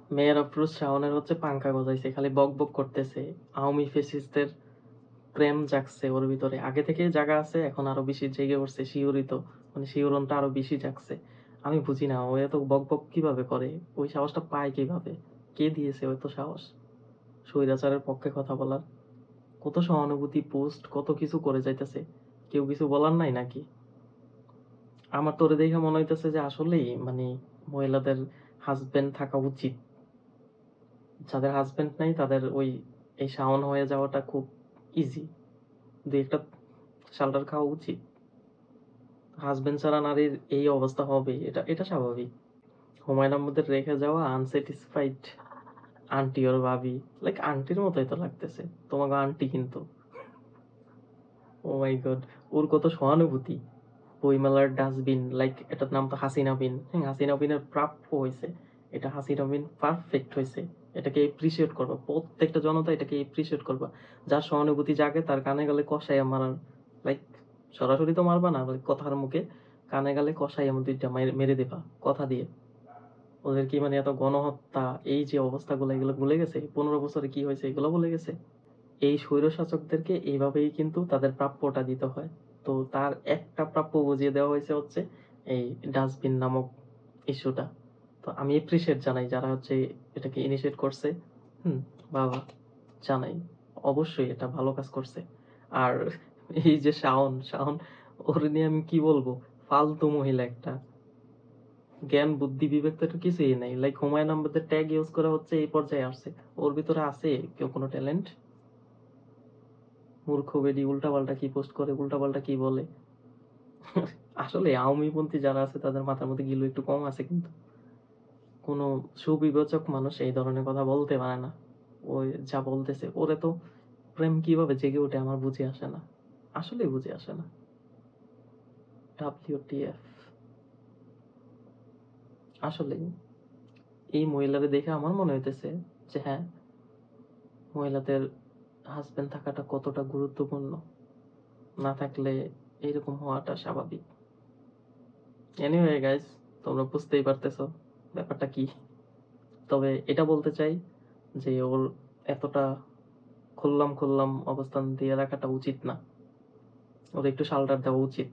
মেয়ের আফরোজ শাওনের হচ্ছে পাঙ্খা গজাইছে, খালি বক বক করতেছে। আওয়ামী ফেসিস্টদের প্রেম জাগছে ওর ভিতরে, আগে থেকে জাগা আছে, এখন আরো বেশি জেগে উঠছে, শিহরিত, মানে শিহরণটা আরো বেশি জাগছে। আমি বুঝি না ও এত বক বক কিভাবে করে, ওই সাহসটা পায় কিভাবে, কে দিয়েছে ওই তো সাহস স্বৈরাচারের পক্ষে কথা বলার? কত সহানুভূতি পোস্ট, কত কিছু করে যাইতেছে, কেউ কিছু বলার নাই নাকি? আমার তো ওরে দেখে মনে হইতেছে যে আসলেই মানে মহিলাদের হাজবেন্ড থাকা উচিত, যাদের হাজবেন্ড নাই তাদের ওই এই শাওন হয়ে যাওয়াটা খুব ইজি, দুই একটা শাল্টার খাওয়া উচিত। হাজবেন্ড ছাড়া নারীর এই অবস্থা হবে, এটা এটা স্বাভাবিক। হুমায়ুন আহমেদের রেখে যাওয়া আনস্যাটিসফাইড আন্টি ওর ভাবি, লাইক আন্টির মতোই তো লাগতেছে, তোমাকে আন্টি কিন্তু। ও মাই গড, ওর কত সহানুভূতি। বইমেলার ডাস্টবিন, লাইক এটার নাম তো হাসিনা বিন, হ্যাঁ হাসিনা বিনের প্রাপ্য হয়েছে, এটা হাসিনা বিন পারফেক্ট হয়েছে, এটাকে এপ্রিসিয়েট করবা, প্রত্যেকটা জনতা এটাকে এপ্রিসিয়েট করবা। যার সহানুভূতি জাগে তার কানে গেলে কষাইয়া মারার, লাইক সরাসরি তো মারবা না, like কথার মুখে কানে গেলে কষাইয়া দুইটা মেরে দেবা কথা দিয়ে। ওদের কি মানে এত গণহত্যা, এই যে অবস্থাগুলো, এগুলো ভুলে গেছে? 15 বছরে কি হয়েছে এগুলো ভুলে গেছে? এই স্বৈরশাসকদেরকে এইভাবেই কিন্তু তাদের প্রাপ্যটা দিতে হয়। তো তার একটা প্রাপ্য বুঝিয়ে দেওয়া হয়েছে হচ্ছে এই ডাস্টবিন নামক ইস্যুটা। তো আমি এপ্রিসিয়েট জানাই যারা হচ্ছে এটাকে ইনিশিয়েট করছে। হুম, বাবা, জানাই, অবশ্যই এটা ভালো কাজ করছে। আর এই যে শাওন শাওন, ওর নিয়ে আমি কি বলবো, ফালতু মহিলা একটা, জ্ঞান বুদ্ধি বিবেক তো একটু কিছুই নাই। লাইক হুমায়ুন আহমেদের ট্যাগ ইউজ করা হচ্ছে, এই পর্যায়ে আসছে। ওর ভিতরে আছে কেউ কোনো ট্যালেন্ট? মূর্খ বেডি উল্টাপাল্টা কি পোস্ট করে, উল্টাপাল্টা কি বলে। আসলে আওয়ামীপন্থী যারা আছে তাদের মাথার মধ্যে গিলু একটু কম আছে, কিন্তু কোনো সুবিবেচক মানুষ এই ধরনের কথা বলতে পারে না। ওই যা বলতেছে, ওরে তো প্রেম কিভাবে জেগে ওঠে আমার বুঝে আসে না, আসলে বুঝে আসে না। WTF, আসলে এই মহিলারে দেখে আমার মনে হইতেছে যে হ্যাঁ, মহিলাদের হাজবেন্ড থাকাটা কতটা গুরুত্বপূর্ণ, না থাকলে এইরকম হওয়াটা স্বাভাবিক। এনিওয়ে গাইস, তোমরা বুঝতেই পারতেছো ব্যাপারটা কি। তবে এটা বলতে চাই যে ওর এতটা খুল্লাম খুল্লাম অবস্থান দিয়ে রাখাটা উচিত না, ওর একটু শাল্টার দেওয়া উচিত।